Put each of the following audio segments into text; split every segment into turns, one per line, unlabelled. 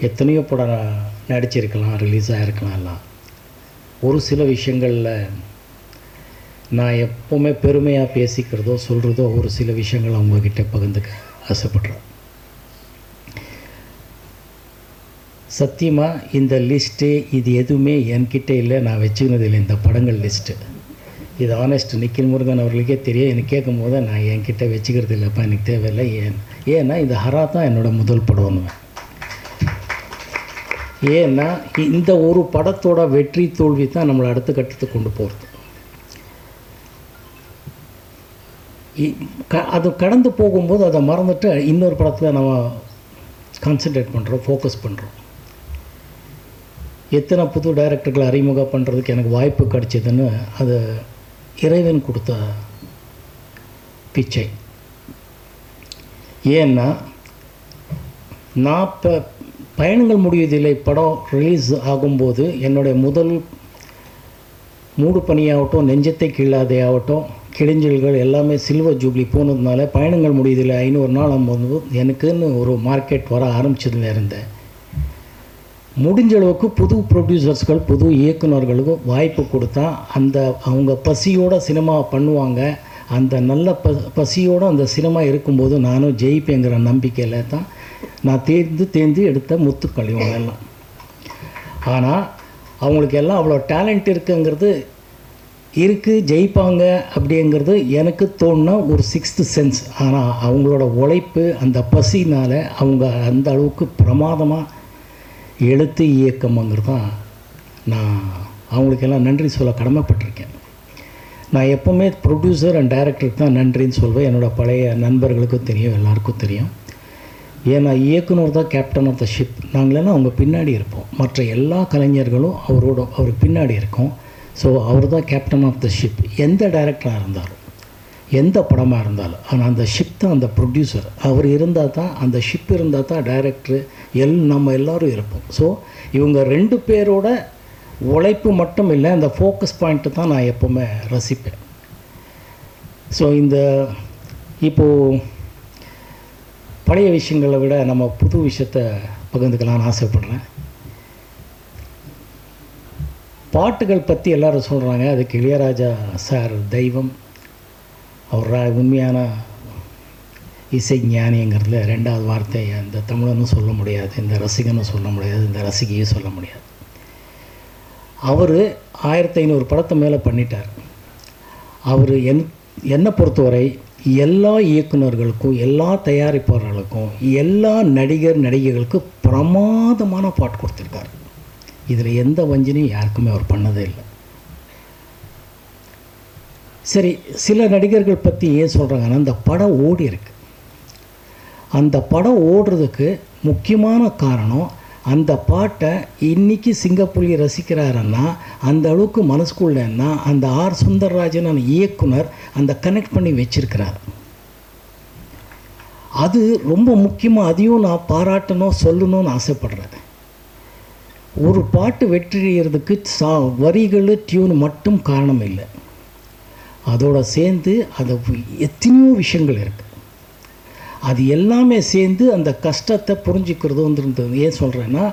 எத்தனையோ படம் நடிச்சிருக்கலாம், ரிலீஸ் ஆகிருக்கலாம். எல்லாம் ஒரு சில விஷயங்களில் நான் எப்போவுமே பெருமையாக பேசிக்கிறதோ சொல்கிறதோ ஒரு சில விஷயங்கள் அவங்கக்கிட்ட பகிர்ந்துக்க ஆசைப்படுறேன். சத்தியமாக இந்த லிஸ்ட்டு இது எதுவுமே என்கிட்ட இல்லை, நான் வச்சுக்கினது இல்லை. இந்த படங்கள் லிஸ்ட்டு இது ஆனஸ்ட் நிக்கில் முருகன் அவர்களுக்கே தெரியும். எனக்கு கேட்கும் போது நான் என்கிட்ட வச்சுக்கிறது இல்லைப்பா, எனக்கு தேவையில்லை. ஏன்னா இந்த ஹரா தான் என்னோடய முதல் படம்னுவேன். ஏன்னா இந்த ஒரு படத்தோட வெற்றி தோல்வி தான் நம்மளை அடுத்த கட்டத்துக்கு கொண்டு போகிறது. அது கடந்து போகும்போது அதை மறந்துட்டு இன்னொரு படத்தில் நம்ம கான்சன்ட்ரேட் பண்ணுறோம், ஃபோக்கஸ் பண்ணுறோம். எத்தனை புது டைரக்டர்களை அறிமுகம் பண்ணுறதுக்கு எனக்கு வாய்ப்பு கிடைச்சதுன்னு அது இறைவன் கொடுத்த பிச்சை. ஏன்னா நான் இப்போ பயணங்கள் முடிவதில்லை படம் ரிலீஸ் ஆகும்போது என்னுடைய முதல் மூடு பணியாகட்டும், நெஞ்சத்தை கிள்ளாதே ஆகட்டும், கிழிஞ்சல்கள் எல்லாமே சில்வர் ஜூப்ளி போனதுனால பயணங்கள் முடிவதில்லை 500 நாள் போது எனக்குன்னு ஒரு மார்க்கெட் வர ஆரம்பிச்சதுல இருந்தேன். முடிஞ்ச அளவுக்கு புது ப்ரொடியூசர்ஸ்கள் புது இயக்குநர்களுக்கும் வாய்ப்பு கொடுத்தா அந்த அவங்க பசியோடு சினிமா பண்ணுவாங்க. அந்த நல்ல பசியோடு அந்த சினிமா இருக்கும்போது நானும் ஜெயிப்பேங்கிற நம்பிக்கையில் தான் நான் தேர்ந்து எடுத்த முத்துக்கள் இவங்க எல்லாம். ஆனால் அவங்களுக்கு எல்லாம் அவ்வளோ டேலண்ட் இருக்குங்கிறது இருக்குது, ஜெயிப்பாங்க அப்படிங்கிறது எனக்கு தோணுன ஒரு 6th சென்ஸ். ஆனால் அவங்களோட உழைப்பு அந்த பசினால் அவங்க அந்த அளவுக்கு பிரமாதமாக எழுத்து இயக்கம்ங்கிறது தான் நான் அவங்களுக்கெல்லாம் நன்றி சொல்ல கடமைப்பட்டிருக்கேன். நான் எப்போவுமே ப்ரொடியூசர் அண்ட் டைரக்டருக்கு தான் நன்றின்னு சொல்வேன். என்னோடய பழைய நண்பர்களுக்கும் தெரியும், எல்லாருக்கும் தெரியும். ஏன்னா இயக்குனர் தான் கேப்டன் ஆஃப் த ஷிப். நாங்களெல்லாம் அவங்க பின்னாடி இருப்போம். மற்ற எல்லா கலைஞர்களும் அவருக்கு பின்னாடி இருக்கோம். ஸோ அவர் தான் கேப்டன் ஆஃப் த ஷிப். எந்த டைரக்டராக இருந்தாலும் எந்த படமாக இருந்தாலும். ஆனால் அந்த ஷிப் தான் அந்த ப்ரொடியூசர். அவர் இருந்தால் தான், அந்த ஷிப் இருந்தால் தான் டைரக்டரு நம்ம எல்லோரும் இருப்போம். ஸோ இவங்க 2 பேரோட உழைப்பு மட்டும் இல்லை, அந்த ஃபோக்கஸ் பாயிண்ட்டு தான் நான் எப்போவுமே ரசிப்பேன். ஸோ இப்போது பழைய விஷயங்களை விட நம்ம புது விஷயத்தை பகிர்ந்துக்கலாம்னு ஆசைப்படுறேன். பாட்டுகள் பற்றி எல்லோரும் சொல்கிறாங்க, அதுக்கு இளையராஜா சார் தெய்வம். அவர் உண்மையான இசை ஞானிங்கிறதுல 2வது வார்த்தை இந்த தமிழனும் சொல்ல முடியாது, இந்த ரசிகனும் சொல்ல முடியாது, இந்த ரசிகையும் சொல்ல முடியாது. அவர் 1500 படத்தை மேலே பண்ணிட்டார். அவர் என்னை பொறுத்தவரை எல்லா இயக்குநர்களுக்கும், எல்லா தயாரிப்பாளர்களுக்கும், எல்லா நடிகைகளுக்கும் பிரமாதமான பாட்டு கொடுத்துருக்கார். இதில் எந்த வஞ்சனையும் யாருக்குமே அவர் பண்ணதே இல்லை. சரி, சில நடிகர்கள் பற்றி ஏன் சொல்கிறாங்கன்னா, அந்த படம் ஓடி இருக்கு. அந்த படம் ஓடுறதுக்கு முக்கியமான காரணம் அந்த பாட்டை இன்றைக்கி சிங்கப்புலி ரசிக்கிறாருன்னா அந்த அளவுக்கு மனசுக்குள்ளேன்னா அந்த ஆர் சுந்தரராஜன் இயக்குனர் அந்த கனெக்ட் பண்ணி வச்சிருக்கிறார். அது ரொம்ப முக்கியமாக. அதையும் நான் பாராட்டணும், சொல்லணும்னு ஆசைப்படுறேன். ஒரு பாட்டு வெற்றியறதுக்கு வரிகள் டியூன் மட்டும் காரணம் இல்லை, அதோடு சேர்ந்து அது எத்தனையோ விஷயங்கள் இருக்குது. அது எல்லாமே சேர்ந்து அந்த கஷ்டத்தை புரிஞ்சுக்கிறதுன்றது. ஏன் சொல்கிறேன்னா,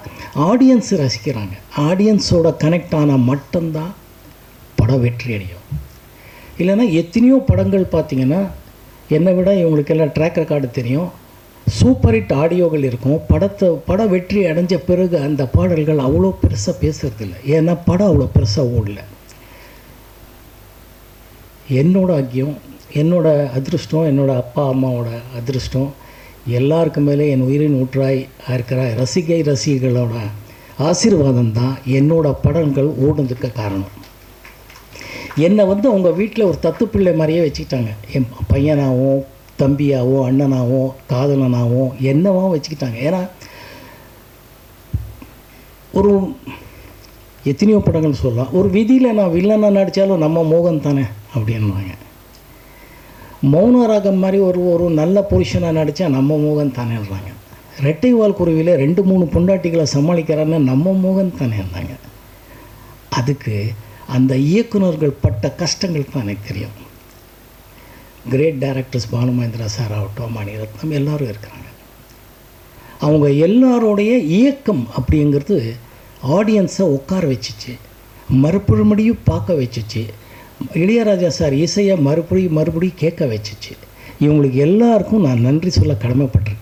ஆடியன்ஸு ரசிக்கிறாங்க. ஆடியன்ஸோட கனெக்ட் ஆனால் மட்டும்தான் படம் வெற்றி அடையும். இல்லைன்னா எத்தனையோ படங்கள் பார்த்திங்கன்னா, என்னை விட இவங்களுக்கெல்லாம் ட்ராக் ரெக்கார்டு தெரியும், சூப்பர் ஹிட் ஆடியோகள் இருக்கும். படம் வெற்றி அடைஞ்ச பிறகு அந்த பாடல்கள் அவ்வளோ பெருசாக பேசுகிறதில்ல. ஏன்னா படம் அவ்வளோ பெருசாக ஓடல. என்னோட ஐக்கியம், என்னோடய அதிருஷ்டம், என்னோடய அப்பா அம்மாவோட அதிருஷ்டம், எல்லாருக்கு மேலே என் உயிரின் ஊற்றாய் இருக்கிற ரசிகைகளோட ஆசீர்வாதம் தான் என்னோடய படங்கள் ஓடுறதுக்கு காரணம். என்னை அவங்க வீட்டில் ஒரு தத்து பிள்ளை மாதிரியே வச்சுக்கிட்டாங்க. என் பையனாகவும் தம்பியாகவும் அண்ணனாகவும் காதலனாகவும் என்னவாகவும் வச்சுக்கிட்டாங்க. ஏன்னா ஒரு எத்தனையோ படங்கள் சொல்லலாம். ஒரு விதியில் நான் வில்லனாக நடித்தாலும் நம்ம மோகன் தானே அப்படின்வாங்க. மௌனராகம் மாதிரி ஒரு நல்ல பொசிஷனாக நடித்தா நம்ம மோகன் தானேன்றாங்க. ரெட்டை வால் குருவியில் 2-3 பொண்டாட்டிகளை சமாளிக்கிறான்னு நம்ம மோகன் தானே இருந்தாங்க. அதுக்கு அந்த இயக்குநர்கள் பட்ட கஷ்டங்கள் தான் எனக்கு தெரியும். Great directors Balu Mahendra sir ஆகட்டும், மணிரத்னம், எல்லோரும் இருக்கிறாங்க. அவங்க எல்லாரோடைய இயக்கம் அப்படிங்கிறது ஆடியன்ஸை உட்கார வச்சிச்சு, மறுபடியும் பார்க்க வச்சிச்சு. இளையராஜா சார் இசையை மறுபடியும் கேட்க வச்சிச்சு. இவங்களுக்கு எல்லாருக்கும் நான் நன்றி சொல்ல கடமைப்பட்டிருக்கேன்.